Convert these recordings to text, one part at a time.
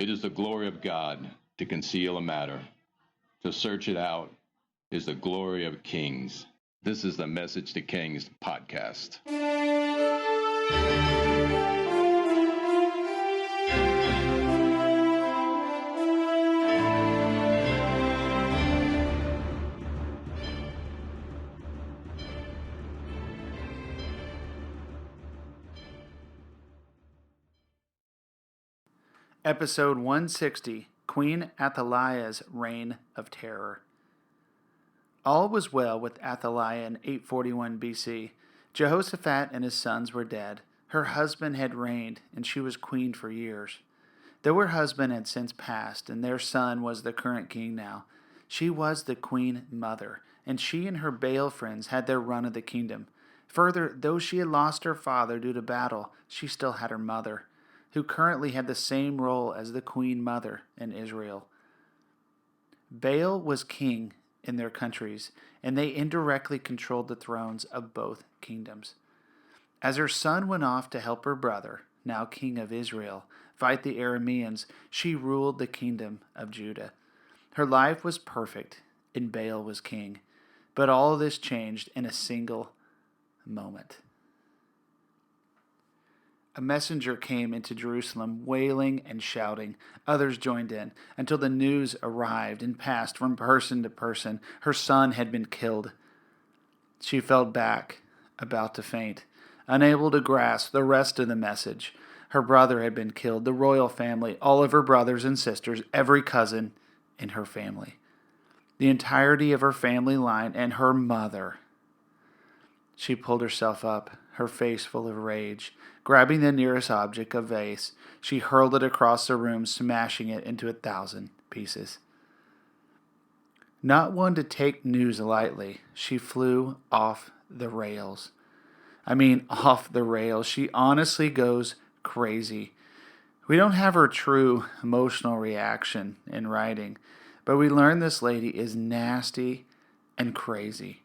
It is the glory of God to conceal a matter. To search it out is the glory of kings. This is the Message to Kings podcast. Episode 160, Queen Athaliah's Reign of Terror. All was well with Athaliah in 841 BC. Jehoshaphat and his sons were dead. Her husband had reigned, and she was queen for years. Though her husband had since passed, and their son was the current king now, she was the queen mother, and she and her Baal friends had their run of the kingdom. Further, though she had lost her father due to battle, she still had her mother, who currently had the same role as the queen mother in Israel. Baal was king in their countries, and they indirectly controlled the thrones of both kingdoms. As her son went off to help her brother, now king of Israel, fight the Arameans, she ruled the kingdom of Judah. Her life was perfect, and Baal was king. But all this changed in a single moment. A messenger came into Jerusalem, wailing and shouting. Others joined in, until the news arrived and passed from person to person. Her son had been killed. She fell back, about to faint, unable to grasp the rest of the message. Her brother had been killed, the royal family, all of her brothers and sisters, every cousin in her family, the entirety of her family line, and her mother. She pulled herself up, her face full of rage. Grabbing the nearest object, a vase, she hurled it across the room, smashing it into 1,000 pieces. Not one to take news lightly, she flew off the rails. Off the rails. She honestly goes crazy. We don't have her true emotional reaction in writing, but we learn this lady is nasty and crazy.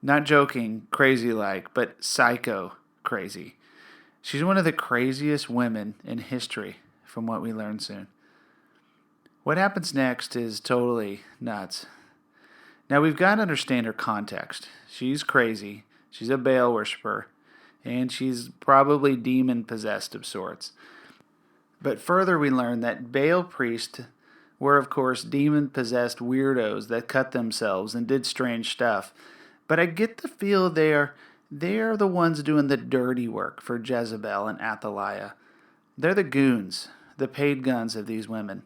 Not joking, crazy-like, but psycho crazy. She's one of the craziest women in history, from what we learn soon. What happens next is totally nuts. Now, we've got to understand her context. She's crazy, she's a Baal worshiper, and she's probably demon-possessed of sorts. But further, we learn that Baal priests were, of course, demon-possessed weirdos that cut themselves and did strange stuff. But I get the feel they're the ones doing the dirty work for Jezebel and Athaliah. They're the goons, the paid guns of these women.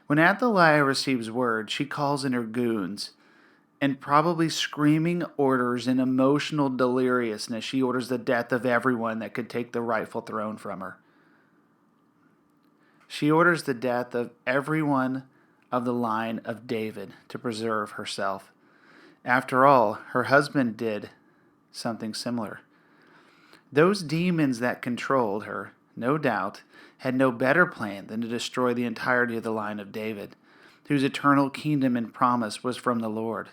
When Athaliah receives word, she calls in her goons, and probably screaming orders in emotional deliriousness, she orders the death of everyone that could take the rightful throne from her. She orders the death of everyone of the line of David to preserve herself. After all, her husband did something similar. Those demons that controlled her, no doubt, had no better plan than to destroy the entirety of the line of David, whose eternal kingdom and promise was from the Lord.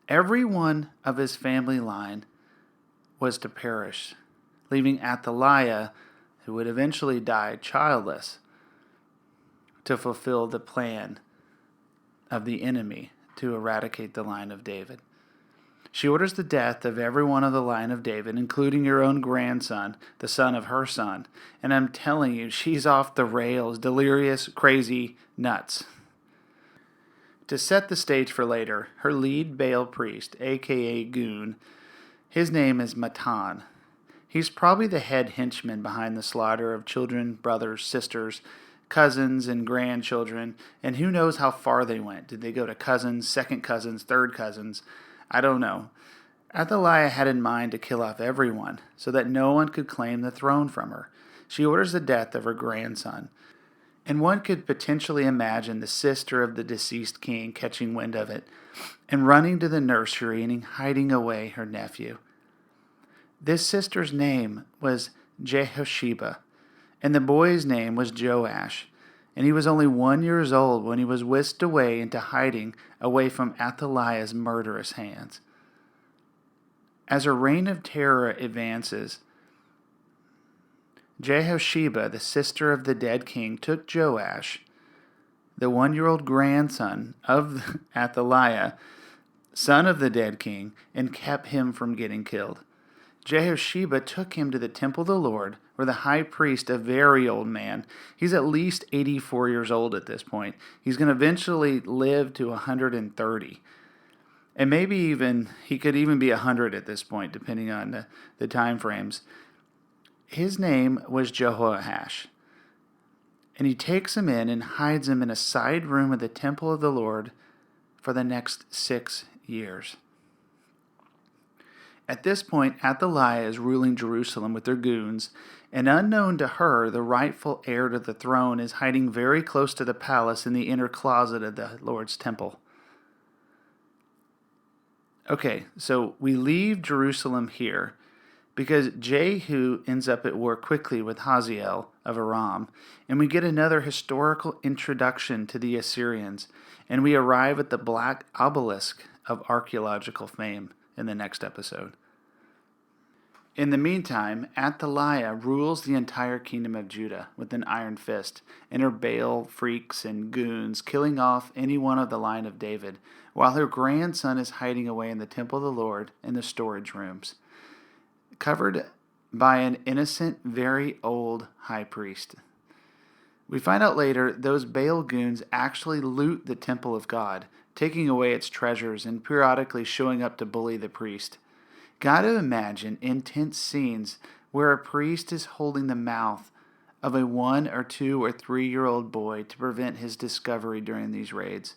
Every one of his family line was to perish, leaving Athaliah, who would eventually die childless, to fulfill the plan of the enemy to eradicate the line of David. She orders the death of every one of the line of David, including your own grandson, the son of her son. And I'm telling you, she's off the rails, delirious, crazy, nuts. To set the stage for later, her lead Baal priest, a.k.a. Goon, his name is Matan. He's probably the head henchman behind the slaughter of children, brothers, sisters, cousins, and grandchildren, and who knows how far they went. Did they go to cousins, second cousins, third cousins? I don't know. Athaliah had in mind to kill off everyone so that no one could claim the throne from her. She orders the death of her grandson. And one could potentially imagine the sister of the deceased king catching wind of it and running to the nursery and hiding away her nephew. This sister's name was Jehosheba, and the boy's name was Joash, and he was only 1 year old when he was whisked away into hiding away from Athaliah's murderous hands. As her reign of terror advances, Jehosheba, the sister of the dead king, took Joash the 1-year-old grandson of Athaliah, son of the dead king, and kept him from getting killed. Jehosheba took him to the temple of the Lord, where the high priest, a very old man, he's at least 84 years old at this point. He's going to eventually live to 130. And maybe even, he could even be 100 at this point, depending on the time frames. His name was Jehoash. And he takes him in and hides him in a side room of the temple of the Lord for the next 6 years. At this point, Athaliah is ruling Jerusalem with their goons, and unknown to her, the rightful heir to the throne is hiding very close to the palace in the inner closet of the Lord's temple. Okay, so we leave Jerusalem here because Jehu ends up at war quickly with Hazael of Aram, and we get another historical introduction to the Assyrians, and we arrive at the Black Obelisk of archaeological fame in the next episode. In the meantime, Athaliah rules the entire kingdom of Judah with an iron fist, and her Baal freaks and goons killing off anyone of the line of David, while her grandson is hiding away in the temple of the Lord in the storage rooms, covered by an innocent, very old high priest. We find out later those Baal goons actually loot the temple of God, taking away its treasures and periodically showing up to bully the priest. Gotta imagine intense scenes where a priest is holding the mouth of a 1 or 2 or 3-year-old boy to prevent his discovery during these raids.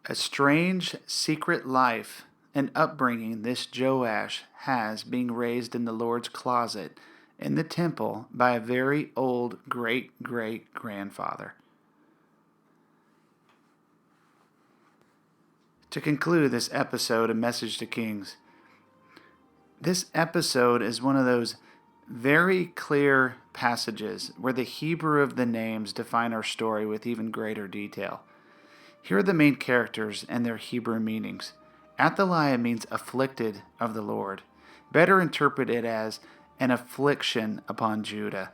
A strange, secret life and upbringing this Joash has, being raised in the Lord's closet in the temple by a very old great-great-grandfather. To conclude this episode of Message to Kings, this episode is one of those very clear passages where the Hebrew of the names define our story with even greater detail. Here are the main characters and their Hebrew meanings. Athaliah means afflicted of the Lord, better interpreted as an affliction upon Judah.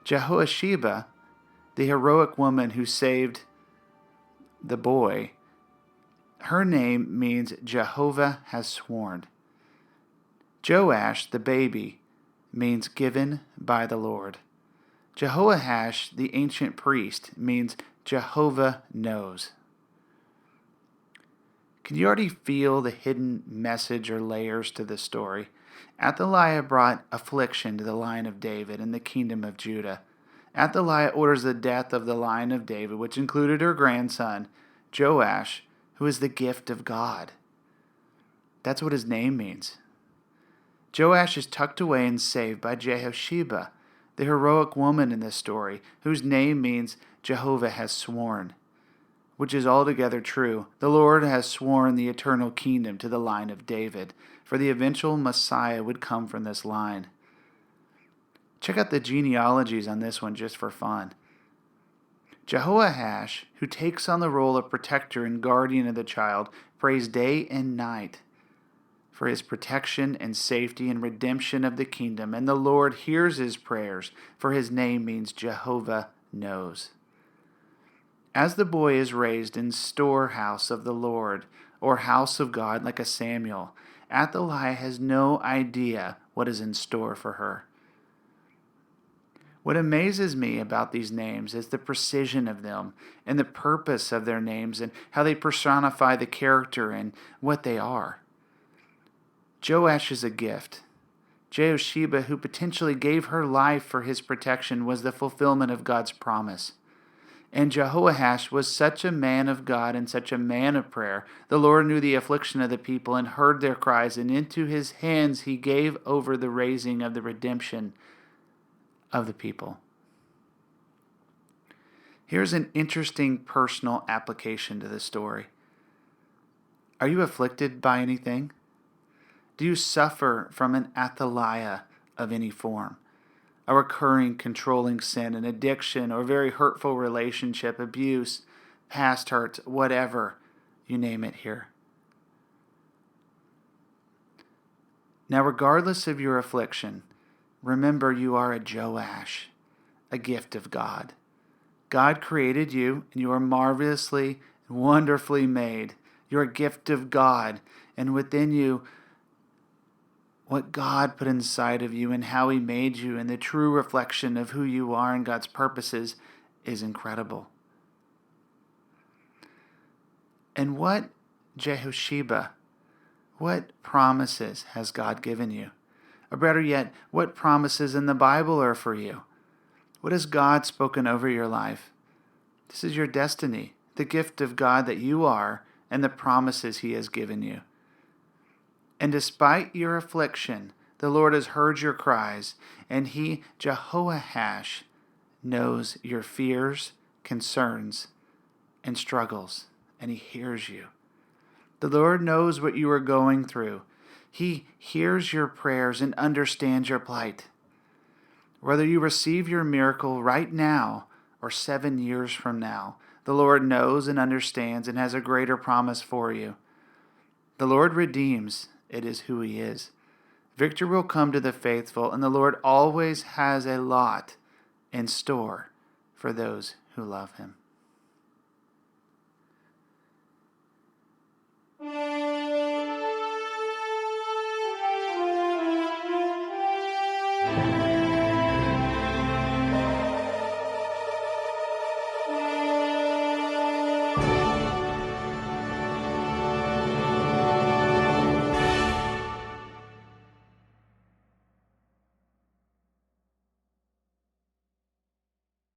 Jehosheba, the heroic woman who saved the boy, her name means Jehovah has sworn. Joash, the baby, means given by the Lord. Jehoash, the ancient priest, means Jehovah knows. Can you already feel the hidden message or layers to this story? Athaliah brought affliction to the line of David and the kingdom of Judah. Athaliah orders the death of the line of David, which included her grandson, Joash, who is the gift of God. That's what his name means. Joash is tucked away and saved by Jehosheba, the heroic woman in this story, whose name means Jehovah has sworn, which is altogether true. The Lord has sworn the eternal kingdom to the line of David, for the eventual Messiah would come from this line. Check out the genealogies on this one just for fun. Jehoash, who takes on the role of protector and guardian of the child, prays day and night for his protection and safety and redemption of the kingdom, and the Lord hears his prayers, for his name means Jehovah knows. As the boy is raised in storehouse of the Lord, or house of God like a Samuel, Athaliah has no idea what is in store for her. What amazes me about these names is the precision of them and the purpose of their names and how they personify the character and what they are. Joash is a gift. Jehosheba, who potentially gave her life for his protection, was the fulfillment of God's promise. And Jehoash was such a man of God and such a man of prayer. The Lord knew the affliction of the people and heard their cries, and into his hands he gave over the raising of the redemption of the people. Here's an interesting personal application to this story. Are you afflicted by anything? Do you suffer from an Athaliah of any form? A recurring controlling sin, an addiction, or very hurtful relationship, abuse, past hurts, whatever, you name it here. Now, regardless of your affliction, remember you are a Joash, a gift of God. God created you, and you are marvelously and wonderfully made. You're a gift of God, and within you, what God put inside of you and how He made you and the true reflection of who you are and God's purposes is incredible. And what promises has God given you? Or better yet, what promises in the Bible are for you? What has God spoken over your life? This is your destiny, the gift of God that you are, and the promises He has given you. And despite your affliction, the Lord has heard your cries, and He, Jehoash, knows your fears, concerns, and struggles, and He hears you. The Lord knows what you are going through. He hears your prayers and understands your plight. Whether you receive your miracle right now or 7 years from now, the Lord knows and understands and has a greater promise for you. The Lord redeems. It is who He is. Victory will come to the faithful, and the Lord always has a lot in store for those who love Him.